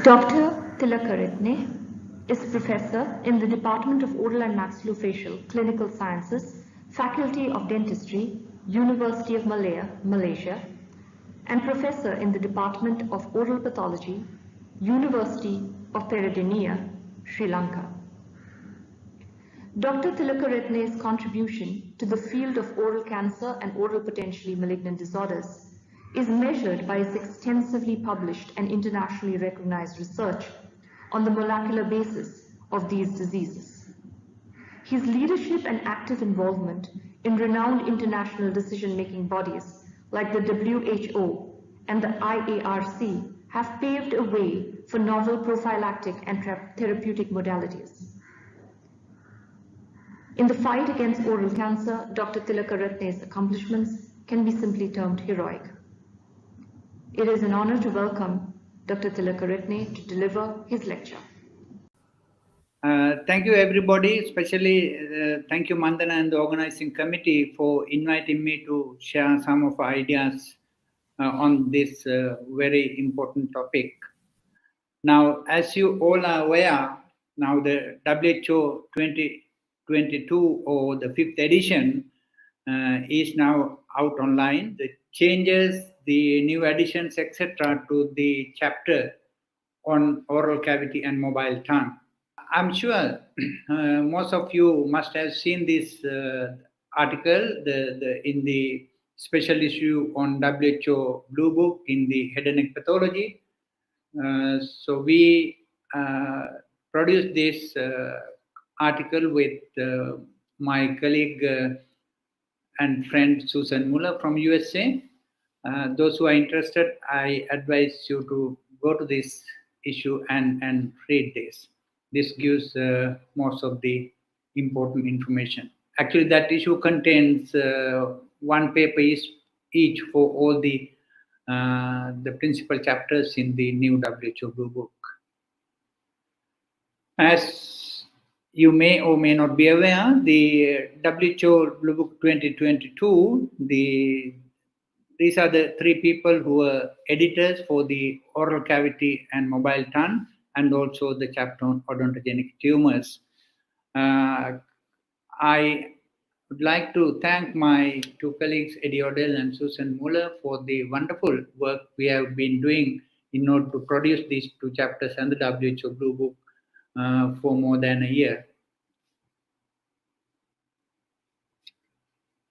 Dr. Tilakaratne is professor in the Department of Oral and Maxillofacial Clinical Sciences, Faculty of Dentistry, University of Malaya, Malaysia, and professor in the Department of Oral Pathology, University of Peradeniya, Sri Lanka. Dr. Tilakaratne's contribution to the field of oral cancer and oral potentially malignant disorders is measured by his extensively published and internationally recognized research on the molecular basis of these diseases. His leadership and active involvement in renowned international decision-making bodies like the WHO and the IARC have paved a way for novel prophylactic and therapeutic modalities. In the fight against oral cancer, Dr. Tilakaratne's accomplishments can be simply termed heroic. It is an honor to welcome Dr. Tilakaratne to deliver his lecture. Thank you, everybody. Especially thank you, Mandana and the organizing committee for inviting me to share some of our ideas on this very important topic. Now, as you all are aware, now the WHO 2022 or the 5th edition is now out online. The changes, the new additions, etc., to the chapter on oral cavity and mobile tongue. I'm sure most of you must have seen this article in the special issue on WHO Blue Book in the head and neck pathology. So we produced this article with my colleague and friend Susan Muller from USA. Those who are interested, I advise you to go to this issue and read this. This gives most of the important information. Actually, that issue contains one paper each for all the principal chapters in the new WHO Blue Book. As you may or may not be aware, the WHO Blue Book 2022, these are the 3 people who are editors for the oral cavity and mobile tongue, and also the chapter on odontogenic tumors. I would like to thank my 2 colleagues, Eddie Odell and Susan Muller, for the wonderful work we have been doing in order to produce these 2 chapters and the WHO Blue Book for more than a year.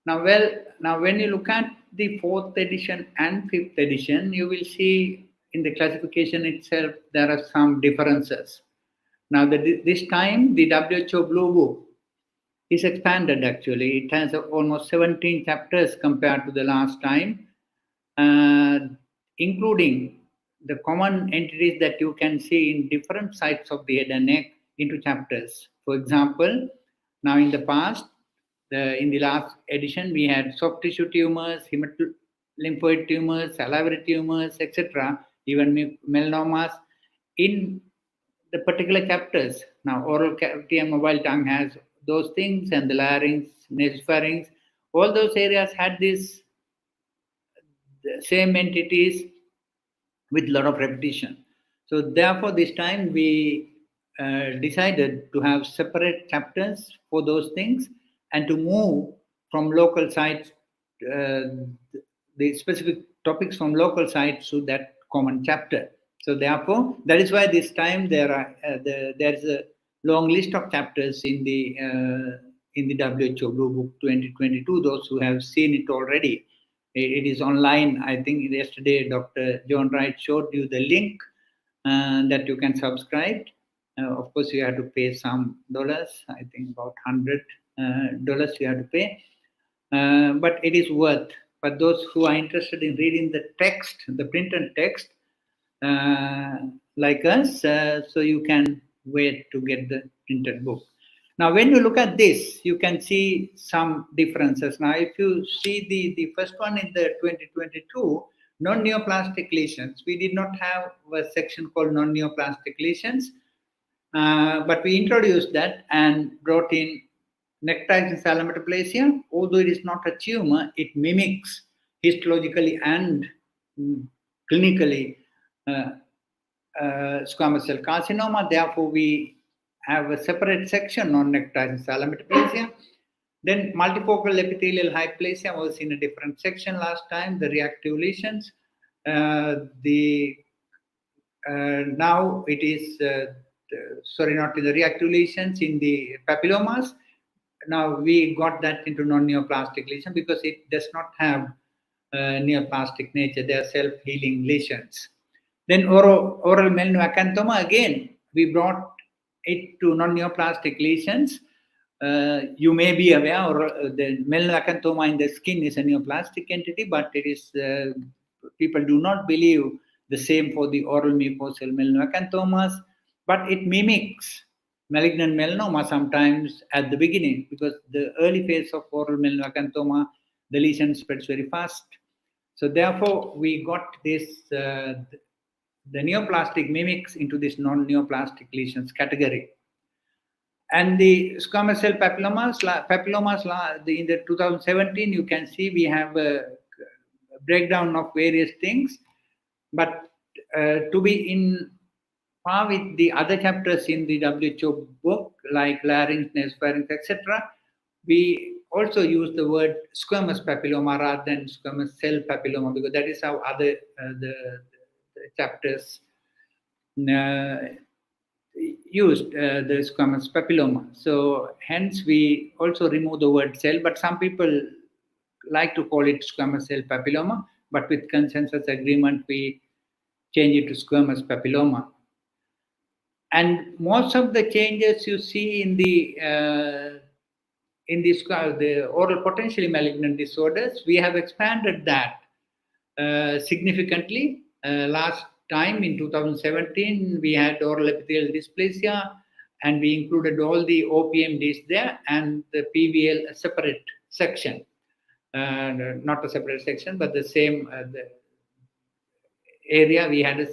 Now, when you look at the 4th edition and 5th edition, you will see in the classification itself, there are some differences. Now, this time, the WHO Blue Book is expanded actually. It has almost 17 chapters compared to the last time, including the common entities that you can see in different sites of the head and neck into chapters. For example, now in the past, in the last edition, we had soft tissue tumors, lymphoid tumors, salivary tumors, etc., even melanomas in the particular chapters. Now, oral cavity and mobile tongue has those things, and the larynx, nasopharynx, all those areas had the same entities with a lot of repetition. So therefore, this time we decided to have separate chapters for those things and to move from local sites, the specific topics from local sites to that common chapter. So therefore, that is why this time there is a long list of chapters in the WHO Blue Book 2022. Those who have seen it already, it is online. I think yesterday Dr. John Wright showed you the link that you can subscribe. Of course, you have to pay some dollars. I think about $100 you have to pay, but it is worth. For those who are interested in reading the text, the printed text, like us, so you can wait to get the printed book. Now, when you look at this, you can see some differences. Now, if you see the first one in the 2022, non-neoplastic lesions, we did not have a section called non-neoplastic lesions, but we introduced that and brought in necrotic salamatoplasia. Although it is not a tumor, it mimics histologically and clinically squamous cell carcinoma. Therefore, we have a separate section on necrotic salamatiplasia. Then multifocal epithelial hyperplasia was in a different section last time, the reactive lesions. Now it is, sorry, not in the reactive lesions, in the papillomas. Now we got that into non-neoplastic lesion because it does not have neoplastic nature. They are self-healing lesions. Then oral melanoacanthoma, again, we brought it to non-neoplastic lesions. You may be aware, or the melanoacanthoma in the skin is a neoplastic entity, but it is people do not believe the same for the oral mucosal melanoacanthomas, but it mimics malignant melanoma sometimes at the beginning, because the early phase of oral melanoacanthoma, the lesion spreads very fast. So therefore, we got this, the neoplastic mimics into this non-neoplastic lesions category. And the squamous cell papillomas in the 2017, you can see we have a breakdown of various things. But to be in par with the other chapters in the WHO book, like larynx, nasopharynx, etc., we also use the word squamous papilloma rather than squamous cell papilloma, because that is how other the chapters used the squamous papilloma. So hence we also remove the word cell, but some people like to call it squamous cell papilloma, but with consensus agreement we change it to squamous papilloma. And most of the changes you see in the oral potentially malignant disorders, we have expanded that significantly. Last time in 2017, we had oral epithelial dysplasia, and we included all the OPMDs there, and the PVL a separate section. Not a separate section, but the same the area we had a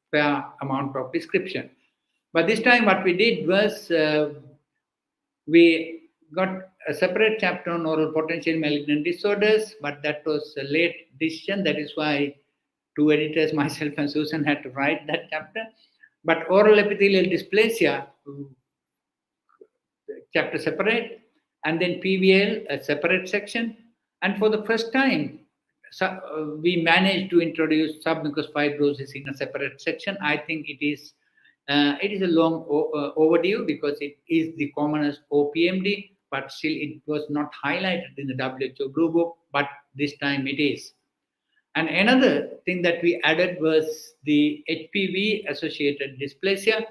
fair amount of description. But this time what we did was we got a separate chapter on oral potential malignant disorders, but that was a late decision. That is why two editors, myself and Susan, had to write that chapter. But oral epithelial dysplasia, chapter separate, and then PVL, a separate section. And for the first time, we managed to introduce submucous fibrosis in a separate section. I think it is a long overdue, because it is the commonest OPMD, but still it was not highlighted in the WHO Blue Book, but this time it is. And another thing that we added was the HPV associated dysplasia,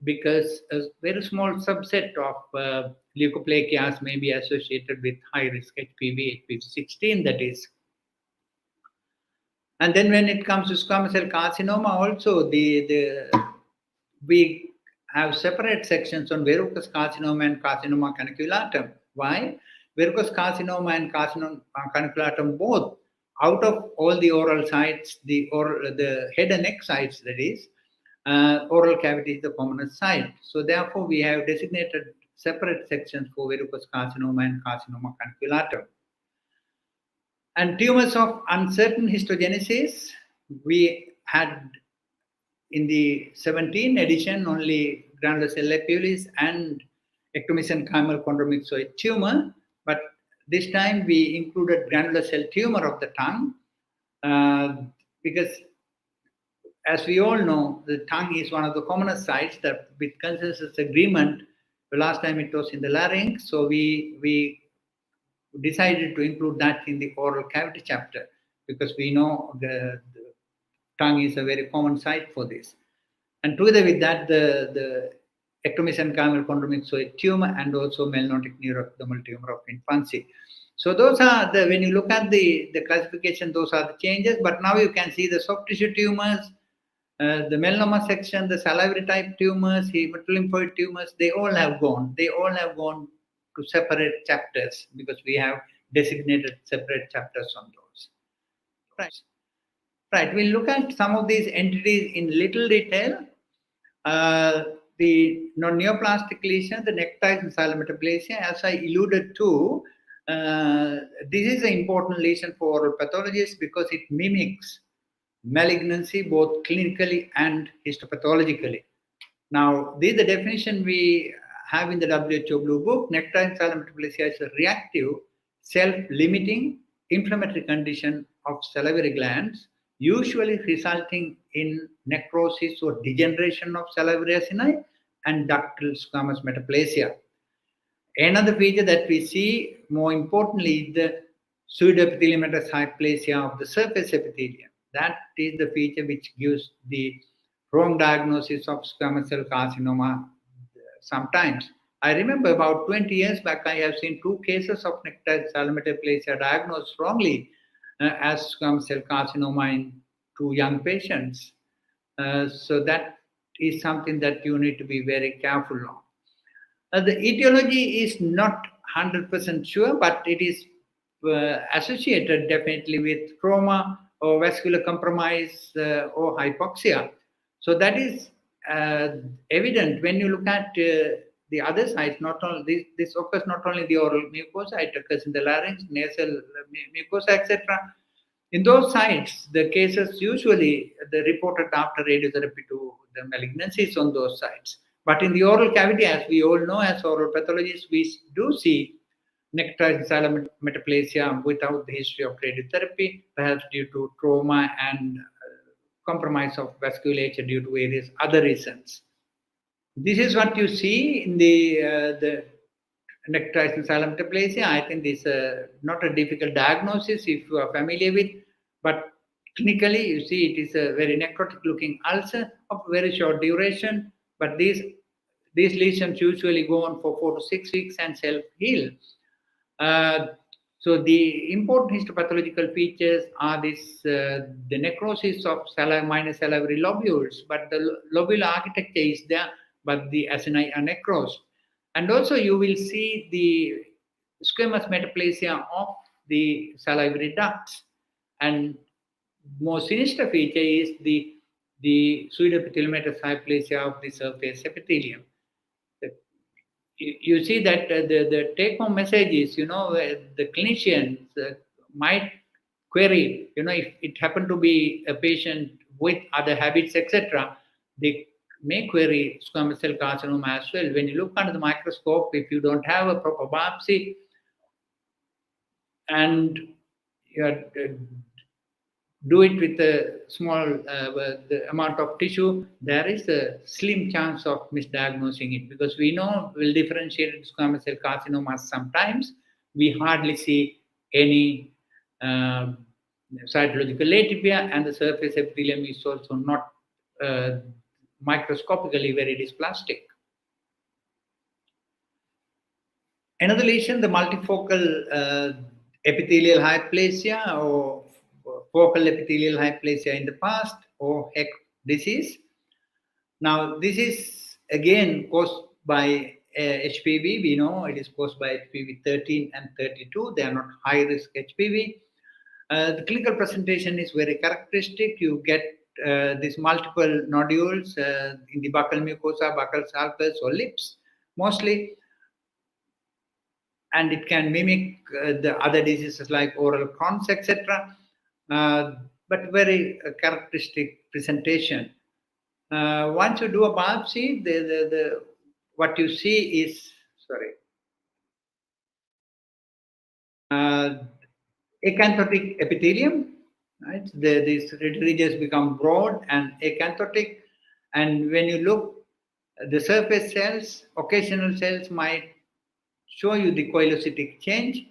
because a very small subset of leukoplakias may be associated with high risk HPV 16, that is. And then when it comes to squamous cell carcinoma, also we have separate sections on verrucous carcinoma and carcinoma caniculatum. Why? Verrucous carcinoma and carcinoma caniculatum, both, out of all the oral sites, the head and neck sites, that is, oral cavity is the commonest site. So therefore, we have designated separate sections for verrucous carcinoma and carcinoma caniculatum. And tumors of uncertain histogenesis, we had in the 17 edition only granular cell epulis and ectomycin chimal chondromyxoid tumor, but this time we included granular cell tumor of the tongue, because as we all know, the tongue is one of the commonest sites that, with consensus agreement, the last time it was in the larynx, so we decided to include that in the oral cavity chapter, because we know the tongue is a very common site for this. And together with that, the ectomycin chimal chondromyxoid tumor and also melanotic neuroectodermal tumor of infancy. So those are when you look at the classification, those are the changes. But now you can see the soft tissue tumors, the melanoma section, the salivary type tumors, hematolymphoid tumors, they all have gone. They all have gone to separate chapters, because we have designated separate chapters on those. Right. We'll look at some of these entities in little detail. The non-neoplastic lesion, the necrotic and salamatiplasia, as I alluded to, this is an important lesion for oral pathologists because it mimics malignancy, both clinically and histopathologically. Now, this is the definition we have in the WHO Blue Book. Nectar salamatiplasia is a reactive, self-limiting inflammatory condition of salivary glands, usually resulting in necrosis or degeneration of salivary acini and ductal squamous metaplasia. Another feature that we see, more importantly, is the pseudoepitheliomatous hyplasia of the surface epithelium. That is the feature which gives the wrong diagnosis of squamous cell carcinoma sometimes. I remember about 20 years back, I have seen 2 cases of nectar salamatiplasia diagnosed wrongly as squamous cell carcinoma in 2 young patients. So that is something that you need to be very careful of. The etiology is not 100% sure, but it is associated definitely with trauma or vascular compromise or hypoxia. So that is evident when you look at the other sides. Not only this occurs not only in the oral mucosa, it occurs in the larynx, nasal mucosa, etc. In those sites, the cases usually the reported after radiotherapy to the malignancies on those sites. But in the oral cavity, as we all know, as oral pathologists, we do see nectar salamatiplasia without the history of radiotherapy, perhaps due to trauma and compromise of vasculature due to various other reasons. This is what you see in the nectar salamatiplasia. I think this is not a difficult diagnosis if you are familiar with, but clinically you see it is a very necrotic looking ulcer of very short duration, but these lesions usually go on for 4 to 6 weeks and self-heal. So the important histopathological features are this the necrosis of minor salivary lobules, but the lobular architecture is there, but the acini are necrosed. And also you will see the squamous metaplasia of the salivary ducts. And more sinister feature is the pseudoepitheliomatous hyplasia of the surface epithelium. You see that the take-home message is, the clinicians might query, if it happened to be a patient with other habits, etc., they may query squamous cell carcinoma as well. When you look under the microscope, if you don't have a proper biopsy and you do it with a small the amount of tissue, there is a slim chance of misdiagnosing it, because we know we'll differentiate squamous cell carcinomas sometimes. We hardly see any cytological atypia, and the surface epithelium is also not microscopically very dysplastic. Another lesion, the multifocal epithelial hyplasia or focal epithelial hyplasia in the past, or HEC disease. Now, this is again caused by HPV. We know it is caused by HPV 13 and 32. They are not high risk HPV. The clinical presentation is very characteristic. You get these multiple nodules in the buccal mucosa, buccal sulcus, or lips mostly. And it can mimic the other diseases like oral Crohn's, etc. But very characteristic presentation. Once you do a biopsy, what you see is, acanthotic epithelium, right? These regions become broad and acanthotic, and when you look, the surface cells, occasional cells might show you the coilocytic change.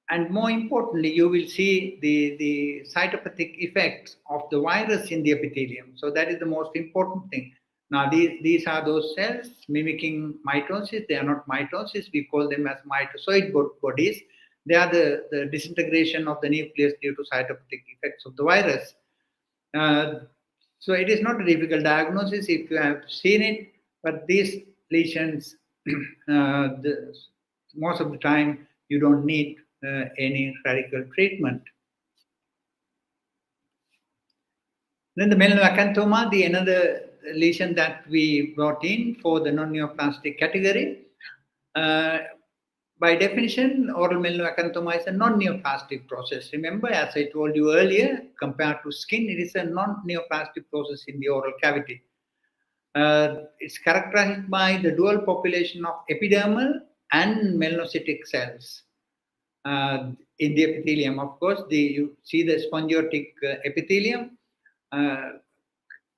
And more importantly, you will see the cytopathic effects of the virus in the epithelium. So that is the most important thing. Now, these are those cells mimicking mitosis. They are not mitosis. We call them as mitosoid bodies. They are the disintegration of the nucleus due to cytopathic effects of the virus. So it is not a difficult diagnosis if you have seen it, but these lesions, most of the time, you don't need any radical treatment. Then the melanoacanthoma, the another lesion that we brought in for the non-neoplastic category. By definition, oral melanoacanthoma is a non-neoplastic process. Remember, as I told you earlier, compared to skin, it is a non-neoplastic process in the oral cavity. It's characterized by the dual population of epidermal and melanocytic cells in the epithelium. Of course, you see the spongiotic epithelium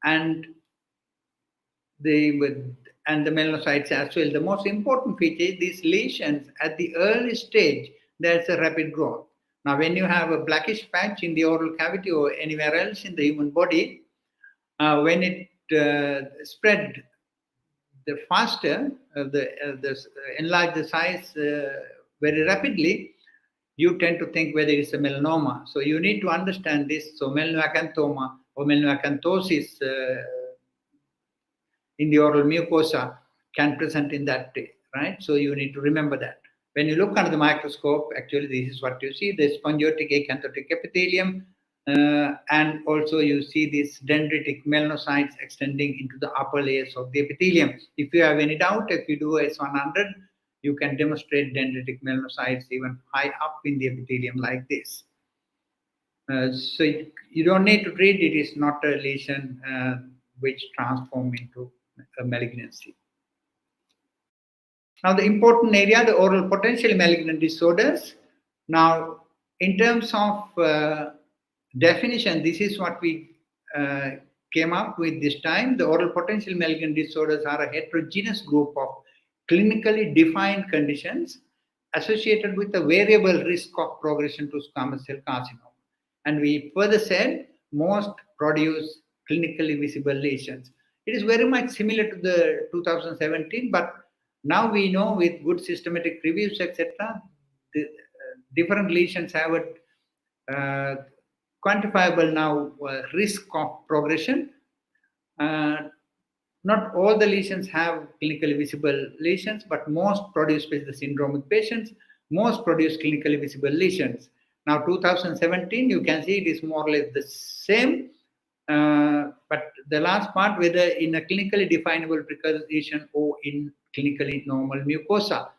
and the melanocytes as well. The most important feature is these lesions at the early stage, there's a rapid growth. Now, when you have a blackish patch in the oral cavity or anywhere else in the human body, when it spread the faster, enlarge the size very rapidly, you tend to think whether it's a melanoma. So you need to understand this. So melanoacanthoma or melanoacanthosis in the oral mucosa can present in that way, right? So you need to remember that. When you look under the microscope, actually this is what you see, the spongiotic acanthotic epithelium, and also you see these dendritic melanocytes extending into the upper layers of the epithelium. If you have any doubt, if you do S100, you can demonstrate dendritic melanocytes even high up in the epithelium like this. So you don't need to treat it. It's not a lesion which transform into a malignancy. Now, the important area, the oral potentially malignant disorders. Now, in terms of definition, this is what we came up with this time. The oral potential malignant disorders are a heterogeneous group of clinically defined conditions associated with a variable risk of progression to squamous cell carcinoma. And we further said most produce clinically visible lesions. It is very much similar to the 2017, but now we know with good systematic reviews, etc., the different lesions have a quantifiable now risk of progression. Not all the lesions have clinically visible lesions, but most produce, especially the syndromic patients, most produce clinically visible lesions. Now, 2017, you can see it is more or less the same, but the last part, whether in a clinically definable precursor lesion or in clinically normal mucosa.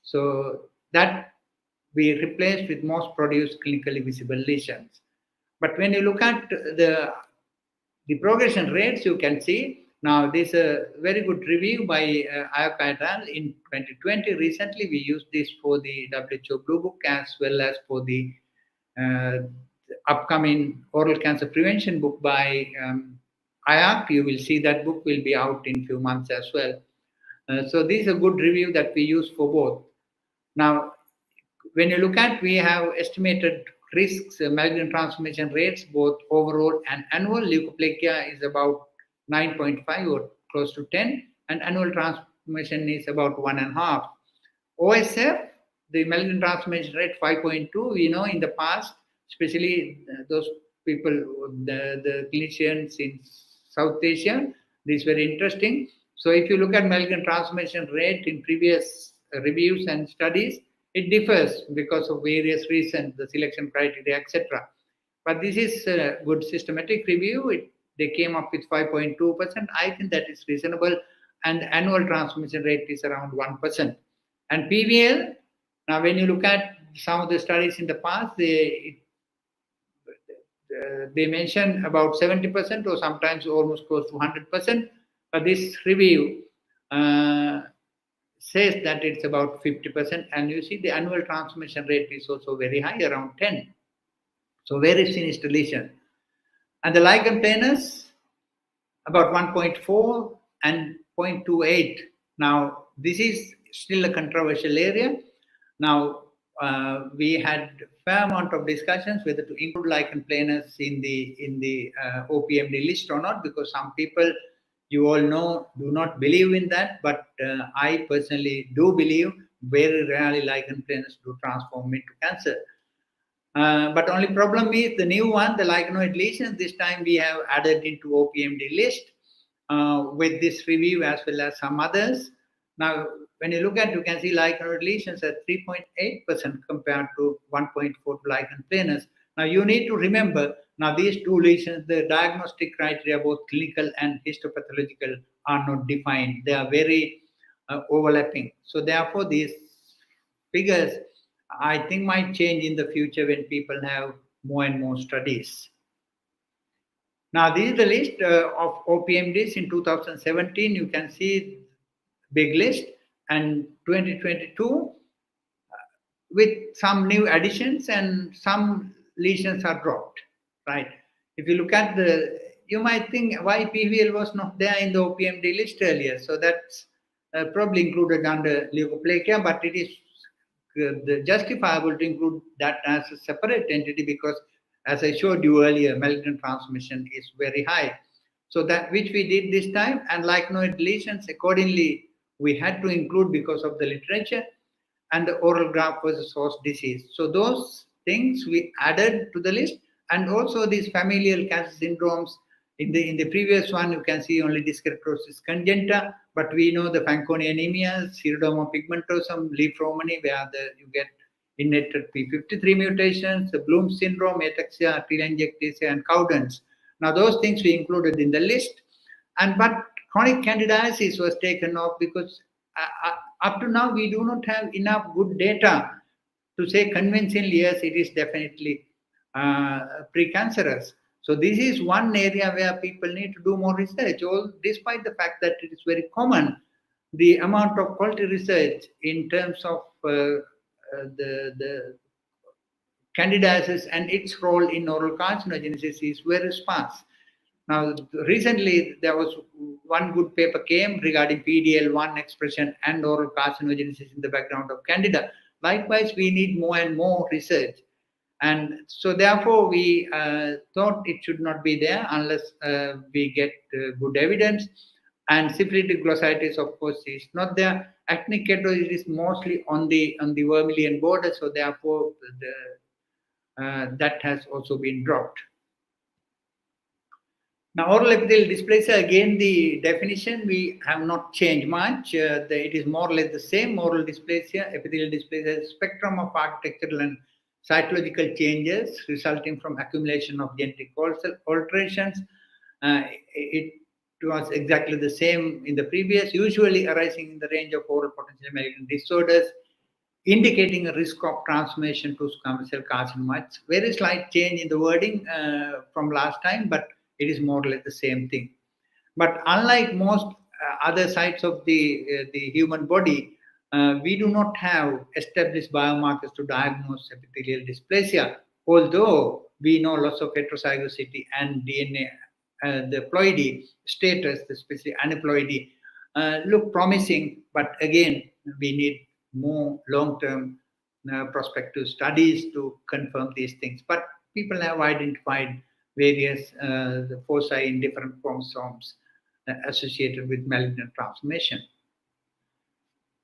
So that we replaced with most produce clinically visible lesions. But when you look at the progression rates, you can see now this is a very good review by Ayaka et al. In 2020. Recently, we used this for the WHO Blue Book as well as for the upcoming oral cancer prevention book by IARC. You will see that book will be out in a few months as well. So this is a good review that we use for both. Now, when you look at, we have estimated risks, malignant transformation rates, both overall and annual. Leukoplakia is about 9.5 or close to 10, and annual transformation is about 1.5. OSF, the malignant transformation rate 5.2. We know in the past, especially those people, the clinicians in South Asia, this is very interesting. So if you look at malignant transformation rate in previous reviews and studies, it differs because of various reasons, the selection criteria, etc. But this is a good systematic review. They came up with 5.2%. I think that is reasonable, and the annual transformation rate is around 1%. And PVL, now when you look at some of the studies in the past, they mention about 70% or sometimes almost close to 100%. But this review says that it's about 50%. And you see the annual transformation rate is also very high, around 10. So very sinister lesion. And the lichen planus, about 1.4 and 0.28. Now, this is still a controversial area. Now, we had a fair amount of discussions whether to include lichen planus in the OPMD list or not, because some people, you all know, do not believe in that, but I personally do believe. Very rarely lichen planus do transform into cancer. But only problem is the new one, the lichenoid lesions. This time we have added into OPMD list with this review as well as some others. Now, when you look at, you can see lichenoid lesions at 3.8% compared to 1.4 to lichen planus. Now, you need to remember, now these two lesions, the diagnostic criteria, both clinical and histopathological, are not defined. They are very overlapping. So therefore, these figures, I think might change in the future when people have more and more studies. Now, this is the list of OPMDs in 2017. You can see big list, and 2022 with some new additions and some lesions are dropped, right? If you look at you might think why PVL was not there in the OPMD list earlier. So that's probably included under leukoplakia, but it is justifiable to include that as a separate entity because, as I showed you earlier, malignant transmission is very high. So that which we did this time, and lichenoid lesions, accordingly, we had to include because of the literature, and the oral graft versus host disease. So those things we added to the list, and also these familial cancer syndromes. In the previous one, you can see only dyskeratosis congenita, but we know the Fanconi anemia, xeroderma pigmentosum, leaf romani, where you get inherited P53 mutations, the Bloom syndrome, ataxia, telangiectasia, and Cowden's. Now those things we included in the list, but chronic candidiasis was taken off because up to now we do not have enough good data to say convincingly yes, it is definitely precancerous. So this is one area where people need to do more research. Despite the fact that it is very common, the amount of quality research in terms of the candidiasis and its role in oral carcinogenesis is very sparse. Now, recently there was one good paper came regarding PDL1 expression and oral carcinogenesis in the background of Candida. Likewise, we need more and more research. And so therefore, we thought it should not be there unless we get good evidence. And syphilitic glossitis, of course, is not there. Actinic keratosis is mostly on the vermilion border, so therefore that has also been dropped. Now, oral epithelial dysplasia, again, the definition we have not changed much. It is more or less the same. Oral dysplasia, epithelial dysplasia, is a spectrum of architectural and cytological changes resulting from accumulation of genetic alterations. It was exactly the same in the previous, usually arising in the range of oral potential malignant disorders, indicating a risk of transformation to squamous cell carcinomas. Very slight change in the wording from last time, but it is more or less the same thing. But unlike most other sites of the human body, we do not have established biomarkers to diagnose epithelial dysplasia, although we know loss of heterozygosity and DNA, the ploidy status, especially aneuploidy, look promising, but again, we need more long-term prospective studies to confirm these things. But people have identified various foci in different chromosomes associated with malignant transformation.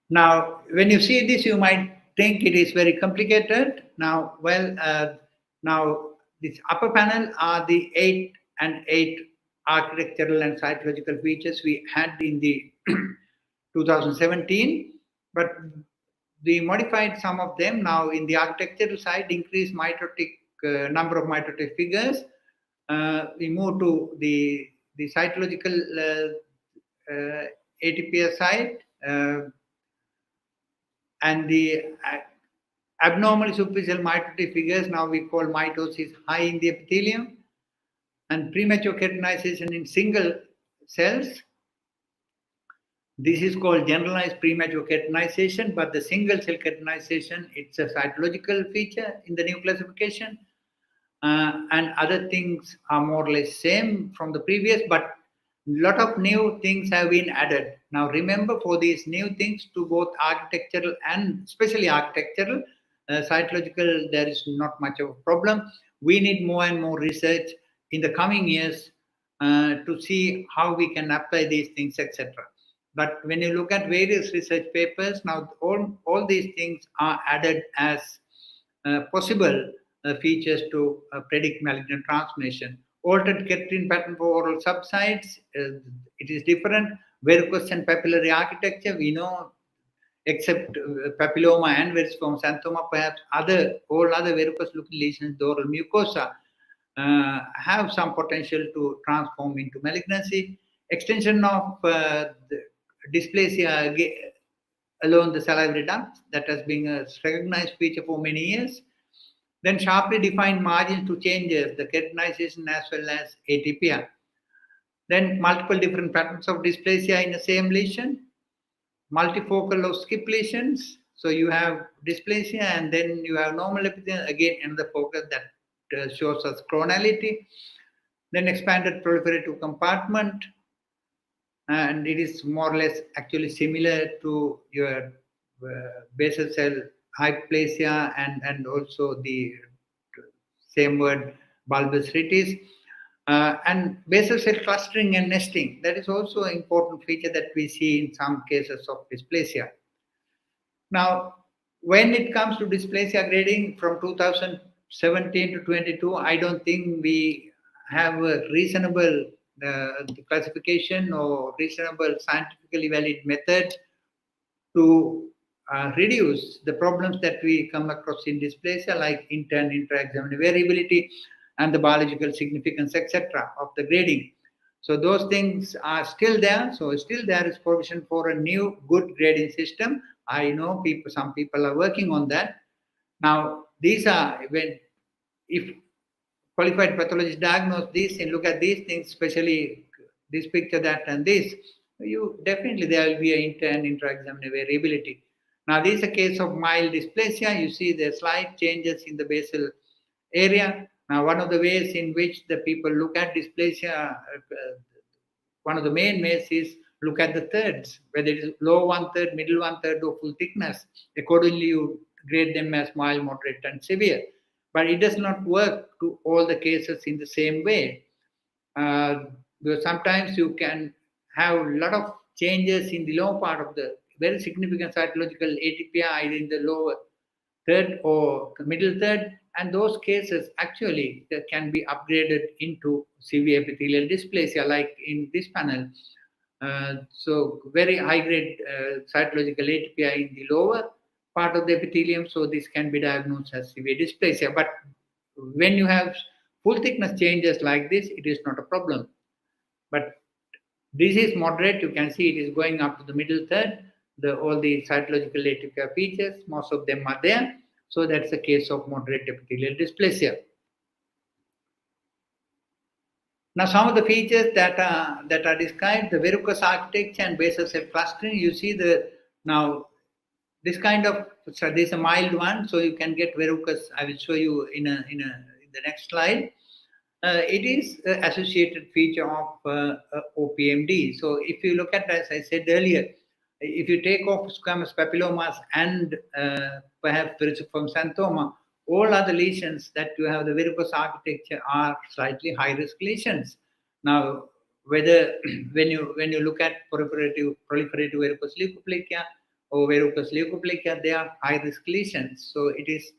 Now, when you see this, you might think it is very complicated. Now, now this upper panel are the 8 architectural and cytological features we had in the 2017, but we modified some of them. Now, in the architectural side, increased mitotic number of mitotic figures. We move to the cytological ATPS side, and the abnormally superficial mitotic figures now we call mitosis high in the epithelium, and premature keratinization in single cells. This is called generalized premature keratinization, but the single cell keratinization, it's a cytological feature in the new classification. And other things are more or less same from the previous, but a lot of new things have been added. Now remember, for these new things to both architectural and especially architectural, cytological, there is not much of a problem. We need more and more research in the coming years to see how we can apply these things, etc. But when you look at various research papers, now all these things are added as possible features to predict malignant transformation. Altered keratin pattern for oral subsides, it is different. Verrucous and papillary architecture, we know, except papilloma and verruciform xanthoma, perhaps all other verrucous-looking lesions, the oral mucosa, have some potential to transform into malignancy. Extension of dysplasia along the salivary duct. That has been a recognized feature for many years. Then sharply defined margins to changes, the keratinization as well as atypia. Then multiple different patterns of dysplasia in the same lesion, multifocal or skip lesions. So you have dysplasia and then you have normal epithelium, again in the focus that shows us chronality. Then expanded proliferative compartment, and it is more or less actually similar to your basal cell hyperplasia and also the same word bulbous ritis. And basal cell clustering and nesting, that is also an important feature that we see in some cases of dysplasia. Now, when it comes to dysplasia grading from 2017 to 22, I don't think we have a reasonable classification or reasonable scientifically valid method to reduce the problems that we come across in dysplasia, like intern intra-examination variability and the biological significance, etc., of the grading. So those things are still there. So still there is provision for a new good grading system. I know some people are working on that. Now, these are when if qualified pathologists diagnose these and look at these things, especially this picture, that, and this, you definitely there will be an inter and intra-examination variability. Now, this is a case of mild dysplasia. You see the slight changes in the basal area. Now, one of the ways in which the people look at dysplasia, one of the main ways is look at the thirds, whether it is low 1/3, middle 1/3, or full thickness. Accordingly, you grade them as mild, moderate, and severe. But it does not work to all the cases in the same way. Because sometimes you can have a lot of changes in the lower part of the very significant cytological atypia, either in the lower third or middle third, and those cases actually that can be upgraded into severe epithelial dysplasia, like in this panel. So very high grade cytological atypia in the lower part of the epithelium, so this can be diagnosed as severe dysplasia. But when you have full thickness changes like this, it is not a problem. But this is moderate. You can see it is going up to the middle third. All the cytological atypia features, most of them are there. So that's a case of moderate epithelial dysplasia. Now, some of the features that are described, the verrucous architecture and basal cell clustering. You see now this kind of, so this is a mild one, so you can get verrucous. I will show you in the next slide. It is an associated feature of OPMD. So if you look at, as I said earlier, if you take off squamous papillomas and perhaps verruciform xanthoma, all other lesions that you have the verrucous architecture are slightly high risk lesions. Now, whether when you look at proliferative verrucous leukoplakia or verrucous leukoplakia, they are high risk lesions. So it is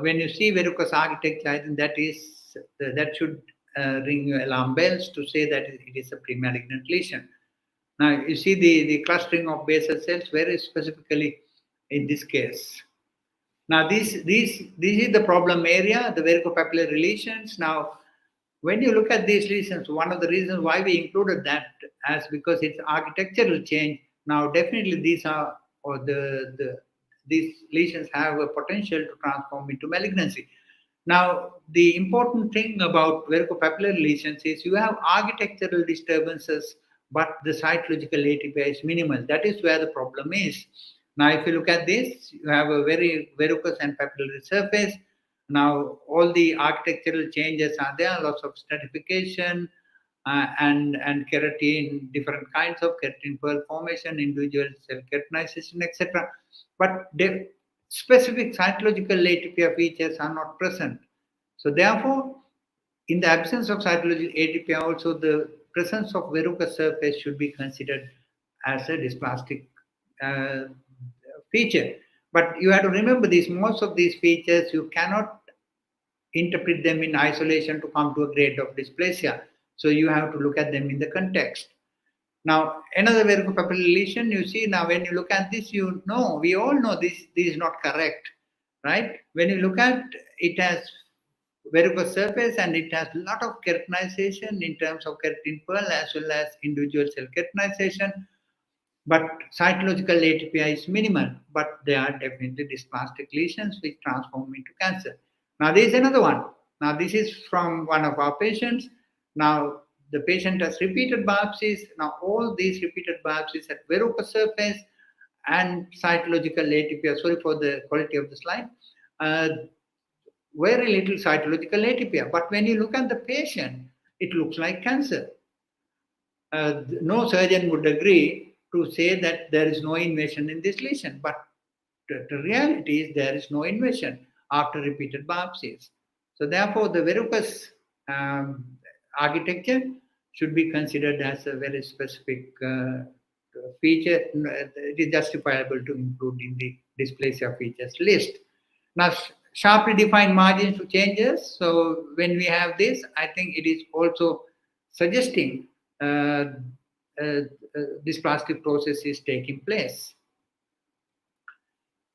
when you see verrucous architecture, I think that should ring your alarm bells to say that it is a pre-malignant lesion. Now, you see the clustering of basal cells very specifically in this case. Now, this is the problem area, the verrucopapillary lesions. Now, when you look at these lesions, one of the reasons why we included that as because it's architectural change. Now, definitely these are, or these lesions have a potential to transform into malignancy. Now, the important thing about verrucopapillary lesions is you have architectural disturbances, but the cytological atypia is minimal. That is where the problem is. Now, if you look at this, you have a very verrucous and papillary surface. Now, all the architectural changes are there, lots of stratification and keratin, different kinds of keratin pearl formation, individual cell keratinization, etc. But the specific cytological atypia features are not present. So, therefore, in the absence of cytological atypia, also the presence of verrucous surface should be considered as a dysplastic feature. But you have to remember this, most of these features you cannot interpret them in isolation to come to a grade of dysplasia. So you have to look at them in the context. Now, another verrucopapillary lesion, you see now when you look at this, you know, we all know this is not correct, right? When you look at it as verrucous surface and it has a lot of keratinization in terms of keratin pearl as well as individual cell keratinization. but cytological atypia is minimal, but there are definitely dysplastic lesions which transform into cancer. Now, there is another one. Now, this is from one of our patients. Now, the patient has repeated biopsies. Now, all these repeated biopsies at verrucous surface and cytological atypia. Sorry for the quality of the slide. Very little cytological atypia. But when you look at the patient, it looks like cancer. No surgeon would agree to say that there is no invasion in this lesion, but the reality is there is no invasion after repeated biopsies. So therefore, the verrucous architecture should be considered as a very specific feature. It is justifiable to include in the dysplasia features list. Now, sharply defined margins to changes. So when we have this, I think it is also suggesting this plastic process is taking place.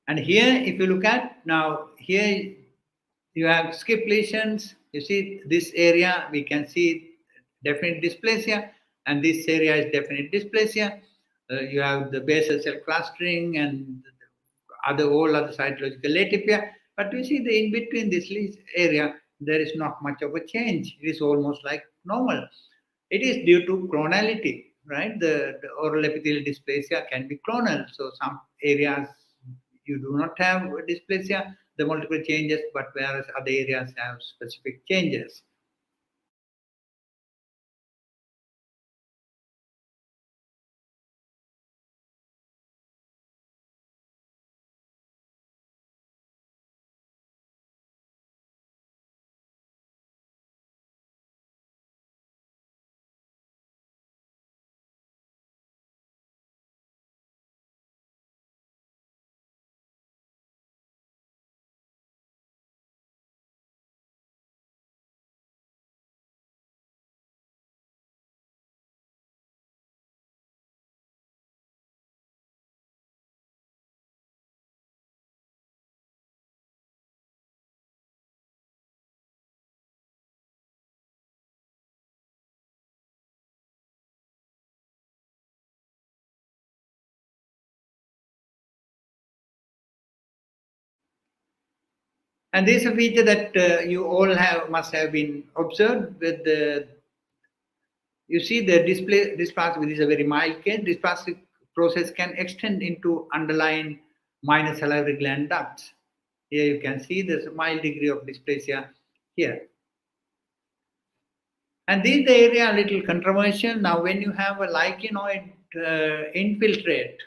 And here, if you look at now, here you have skip lesions. You see this area, we can see definite dysplasia, and this area is definite dysplasia. You have the basal cell clustering and all other cytological atypia. But we see the in between this area, there is not much of a change. It is almost like normal. It is due to clonality, right? The oral epithelial dysplasia can be clonal. So some areas you do not have dysplasia, the multiple changes, but whereas other areas have specific changes. And this is a feature that you all must have been observed with the. You see the dysplastic is a very mild case. Dysplastic process can extend into underlying minor salivary gland ducts. Here you can see there's a mild degree of dysplasia here. And this is the area a little controversial. Now, when you have a lichenoid infiltrate,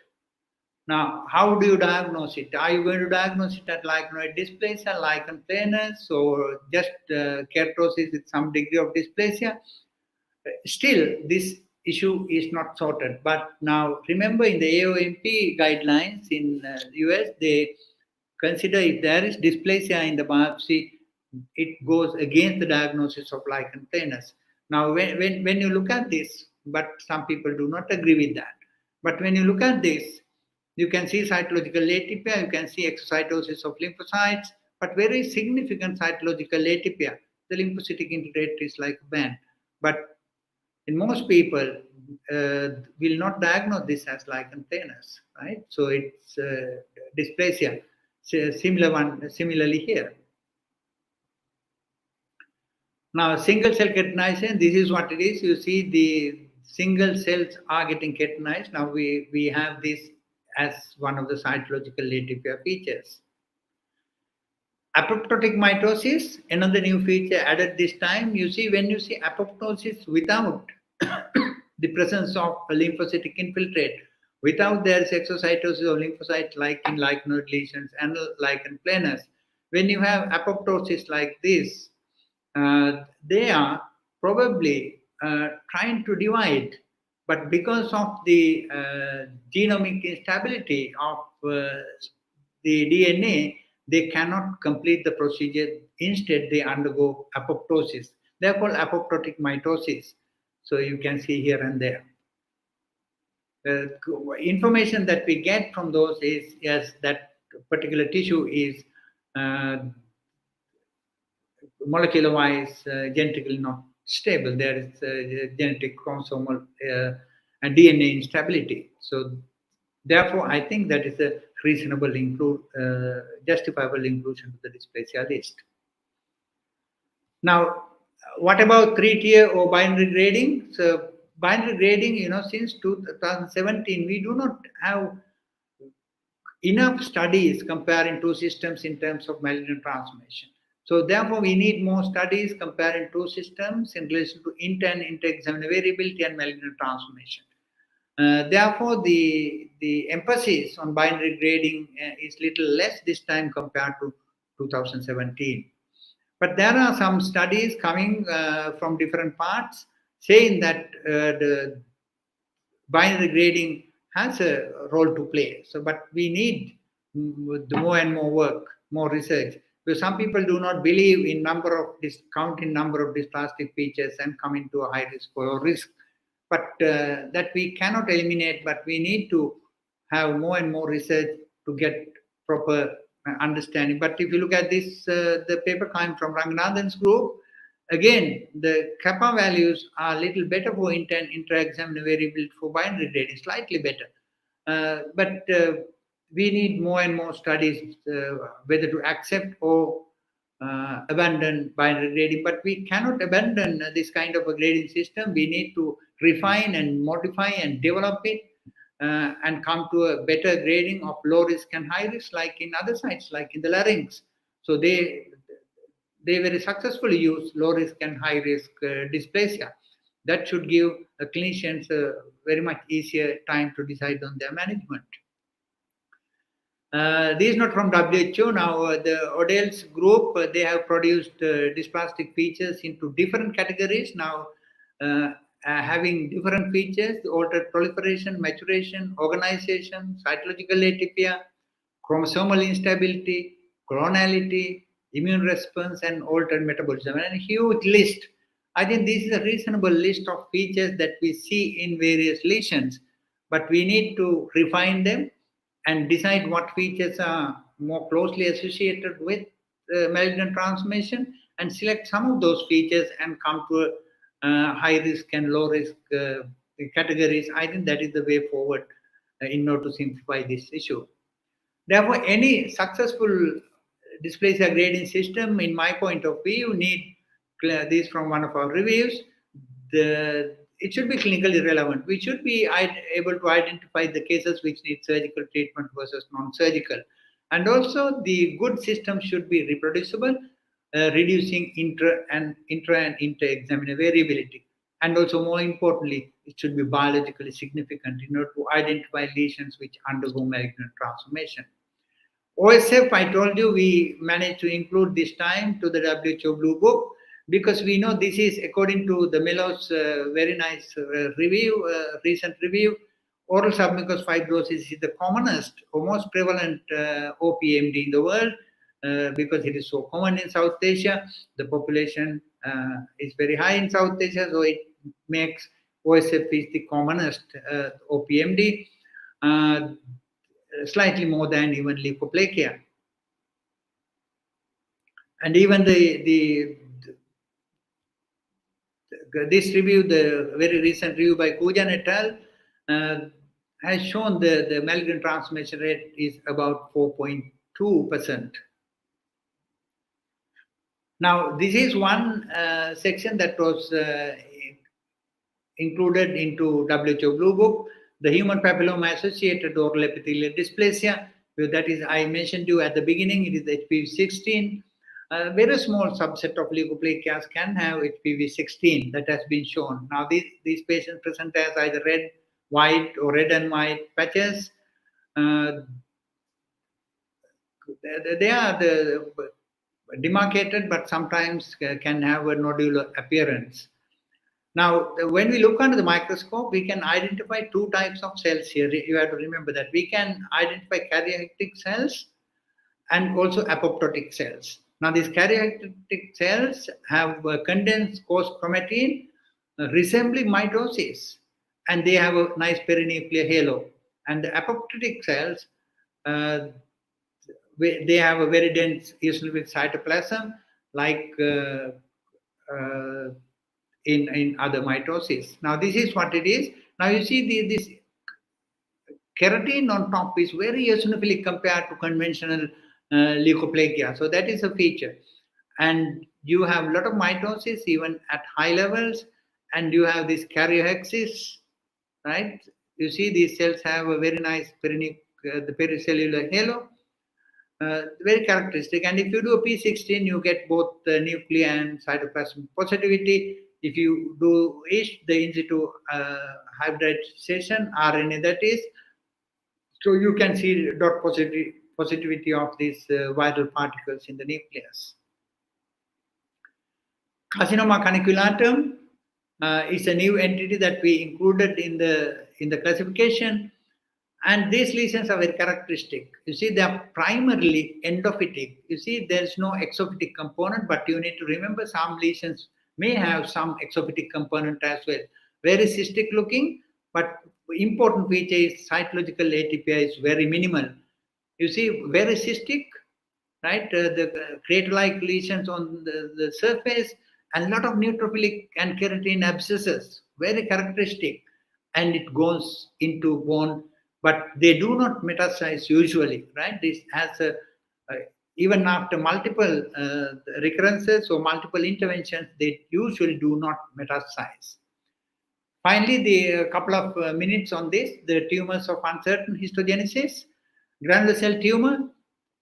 now how do you diagnose it? Are you going to diagnose it at lichenoid dysplasia, lichen planus, or just keratosis with some degree of dysplasia? Still, this issue is not sorted. But now, remember, in the AOMP guidelines in US, they consider if there is dysplasia in the biopsy, it goes against the diagnosis of lichen planus. Now, when you look at this, but some people do not agree with that. But when you look at this, you can see cytological atypia, you can see exocytosis of lymphocytes, but very significant cytological atypia. The lymphocytic infiltrate is like a band. But in most people, will not diagnose this as lichen planus, right? So it's dysplasia. So similarly here. Now, single cell keratinization, this is what it is. You see the single cells are getting keratinized. Now we have this as one of the cytological atypia features. Apoptotic mitosis, another new feature added this time. You see, when you see apoptosis without the presence of a lymphocytic infiltrate, without there is exocytosis of lymphocytes like in lichenoid lesions and lichen planus, when you have apoptosis like this, they are probably trying to divide, but because of the genomic instability of the DNA, they cannot complete the procedure. Instead, they undergo apoptosis. They are called apoptotic mitosis. So you can see here and there. Information that we get from those is yes, that particular tissue is molecular wise genetically not stable. There is genetic chromosomal and DNA instability. So Therefore, I think that is a reasonable justifiable inclusion to the dysplasia list. Now, what about three-tier or binary grading? So, binary grading, since 2017, we do not have enough studies comparing two systems in terms of malignant transformation. So therefore, we need more studies comparing two systems in relation to inter-examiner variability and malignant transformation. Therefore, the emphasis on binary grading is little less this time compared to 2017. But there are some studies coming from different parts saying that the binary grading has a role to play. So, but we need more and more work, more research. Because some people do not believe in counting number of dysplastic features and come into a high risk or risk. But that we cannot eliminate, but we need to have more and more research to get proper understanding. But if you look at this, the paper coming from Ranganathan's group, again, the kappa values are a little better for inter-examiner variability for binary grading, slightly better. But we need more and more studies whether to accept or abandon binary grading. But we cannot abandon this kind of a grading system. We need to refine and modify and develop it and come to a better grading of low risk and high risk, like in other sites, like in the larynx. So they very successfully use low risk and high risk dysplasia. That should give clinicians a very much easier time to decide on their management. These not from WHO. Now, the Odell's group, they have produced dysplastic features into different categories. Now, having different features, altered proliferation, maturation, organization, cytological atypia, chromosomal instability, clonality, immune response, and altered metabolism. And a huge list. I think this is a reasonable list of features that we see in various lesions, but we need to refine them and decide what features are more closely associated with malignant transformation and select some of those features and come to high risk and low risk categories. I think that is the way forward in order to simplify this issue. Therefore, any successful dysplasia grading system, in my point of view, need this from one of our reviews. It should be clinically relevant. We should be able to identify the cases which need surgical treatment versus non-surgical. And also, the good system should be reproducible, reducing intra and inter-examiner variability. And also, more importantly, it should be biologically significant in order to identify lesions which undergo malignant transformation. OSF, I told you, we managed to include this time to the WHO Blue Book because we know this is according to the Mello's very nice recent review. Oral submucous fibrosis is the commonest or most prevalent OPMD in the world because it is so common in South Asia. The population is very high in South Asia, so it makes OSF is the commonest OPMD. Slightly more than even leukoplakia. And even this review, the very recent review by Kujan et al., has shown the malignant transformation rate is about 4.2%. Now, this is one section that was included into WHO Blue Book. The human papilloma associated oral epithelial dysplasia, that is, I mentioned you at the beginning, it is HPV 16. A very small subset of leukoplakias can have HPV 16, that has been shown. Now, these patients present as either red, white, or red and white patches. They are demarcated, but sometimes can have a nodular appearance. Now, when we look under the microscope, we can identify two types of cells here. You have to remember that. We can identify karyotic cells and also apoptotic cells. Now, these karyotic cells have condensed coarse chromatin resembling mitosis, and they have a nice perinuclear halo. And the apoptotic cells, they have a very dense eosinophilic cytoplasm, like in other mitosis. Now, this is what it is. Now, you see this keratin on top is very eosinophilic compared to conventional leukoplakia. So that is a feature. And you have a lot of mitosis even at high levels, and you have this karyohexis, right? You see these cells have a very nice the pericellular halo, very characteristic. And if you do a P16, you get both the nuclei and cytoplasm positivity. If you do the in situ hybridization, RNA that is, so you can see dot positivity of these viral particles in the nucleus. Carcinoma caniculatum is a new entity that we included in the classification, and these lesions are very characteristic. You see, they are primarily endophytic. You see, there is no exophytic component, but you need to remember some lesions may have some exophytic component as well. Very cystic looking, but important feature is cytological atypia is very minimal. You see, very cystic, right? The crater-like lesions on the surface, and a lot of neutrophilic and keratin abscesses, very characteristic, and it goes into bone, but they do not metastasize usually, right? This has even after multiple recurrences or multiple interventions, they usually do not metastasize. Finally, the couple of minutes on this, the tumors of uncertain histogenesis, granular cell tumor.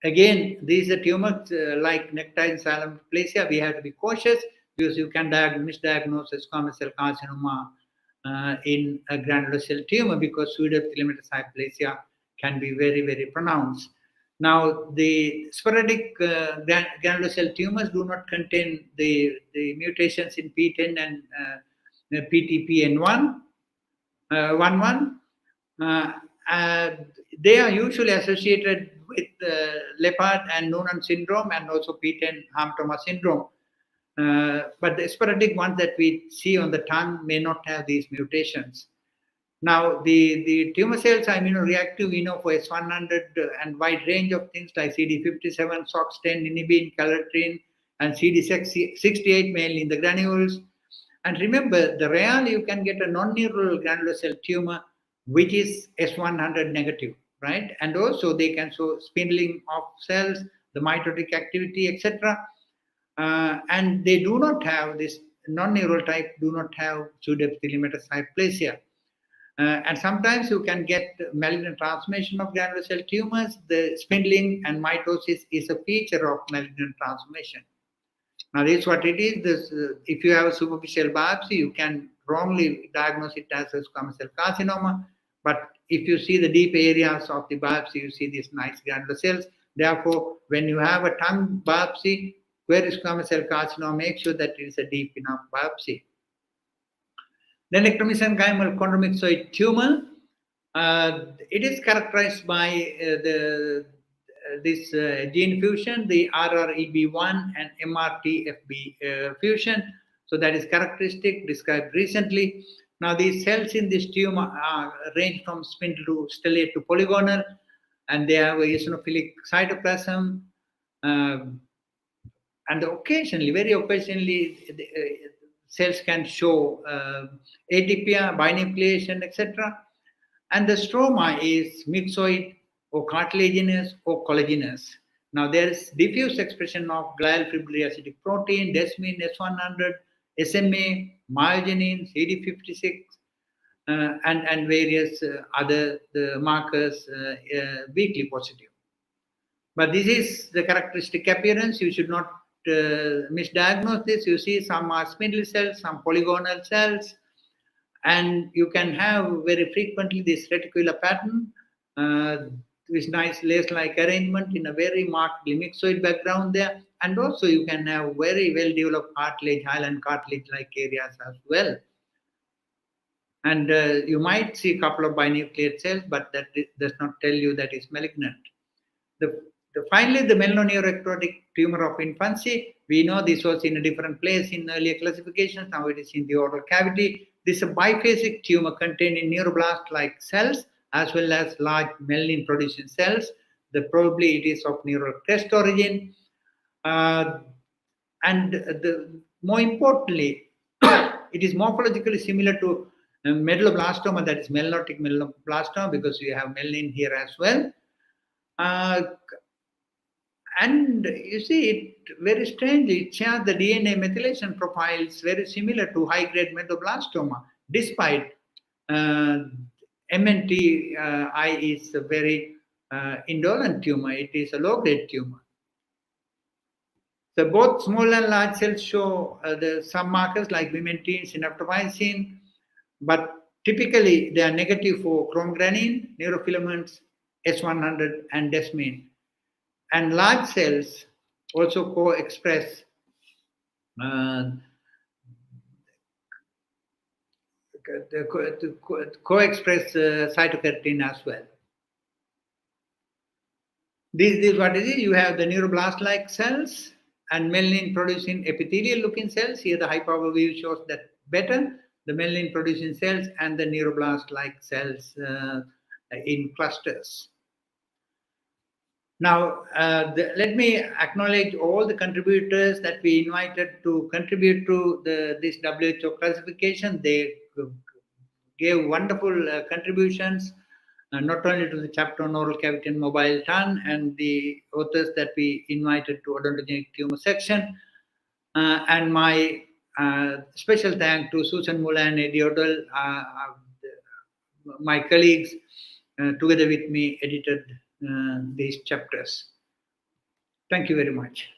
Again, these are tumors like nectine dysplasia. We have to be cautious because you can misdiagnose as squamous cell carcinoma in a granular cell tumor because pseudoepithelial dysplasia can be very, very pronounced. Now, the sporadic granular cell tumors do not contain the mutations in P10 and PTPN1, 11. They are usually associated with Leopard and Noonan syndrome and also P10 Hamptoma syndrome. But the sporadic ones that we see on the tongue may not have these mutations. Now, the tumor cells are immunoreactive, we know, for S100 and wide range of things like CD57, SOX10, inhibin, calotrin, and CD68 mainly in the granules. And remember, the real you can get a non-neural granular cell tumor which is S100 negative, right? And also they can show spindling of cells, the mitotic activity, etc. And they do not have this non-neural type, do not have pseudoepithelial metaplasia. And sometimes you can get malignant transformation of granular cell tumors. The spindling and mitosis is a feature of malignant transformation. Now, this is what it is. This, if you have a superficial biopsy, you can wrongly diagnose it as a squamous cell carcinoma. But if you see the deep areas of the biopsy, you see these nice granular cells. Therefore, when you have a tongue biopsy, where is squamous cell carcinoma, make sure that it is a deep enough biopsy. Then ectomesenchymal chondromyxoid tumor. It is characterized by this gene fusion, the RREB1 and MRTFB fusion. So that is characteristic described recently. Now these cells in this tumor range from spindle to stellate to polygonal, and they have a eosinophilic cytoplasm. And occasionally, very occasionally, cells can show atypia, binucleation, etc. And the stroma is myxoid or cartilaginous or collagenous. Now there is diffuse expression of glial fibrillary acidic protein, desmin, S100, SMA, myogenin, CD56, and various other markers weakly positive. But this is the characteristic appearance. You should not misdiagnose this. You see some are spindle cells, some polygonal cells, and you can have very frequently this reticular pattern with nice lace-like arrangement in a very marked myxoid background there. And also you can have very well-developed cartilage, hyaline cartilage-like areas as well. And you might see a couple of binucleate cells, but that does not tell you that it's malignant. Finally, the melanoneuroectotic tumor of infancy. We know this was in a different place in earlier classifications. Now it is in the oral cavity. This is a biphasic tumor containing neuroblast-like cells as well as large melanin-producing cells. Probably it is of neural crest origin. And more importantly, it is morphologically similar to Medulloblastoma, that is melanotic medulloblastoma, because we have melanin here as well. And you see, it very strangely, it shares the DNA methylation profiles very similar to high-grade medulloblastoma, despite MNTI is a very indolent tumor. It is a low-grade tumor. So both small and large cells show some markers like vimentin, synaptophysin, but typically they are negative for chromogranin, neurofilaments, S100, and desmin. And large cells also co-express cytokeratin as well. This is what it is. You have the neuroblast-like cells and melanin-producing epithelial-looking cells. Here the high-power view shows that better. The melanin-producing cells and the neuroblast-like cells in clusters. Now, let me acknowledge all the contributors that we invited to contribute to this WHO classification. They gave wonderful contributions, not only to the chapter on oral cavity and mobile tongue and the authors that we invited to odontogenic tumor section, and my special thank to Susan Muller and Eddie Odell, my colleagues, together with me edited these chapters. Thank you very much.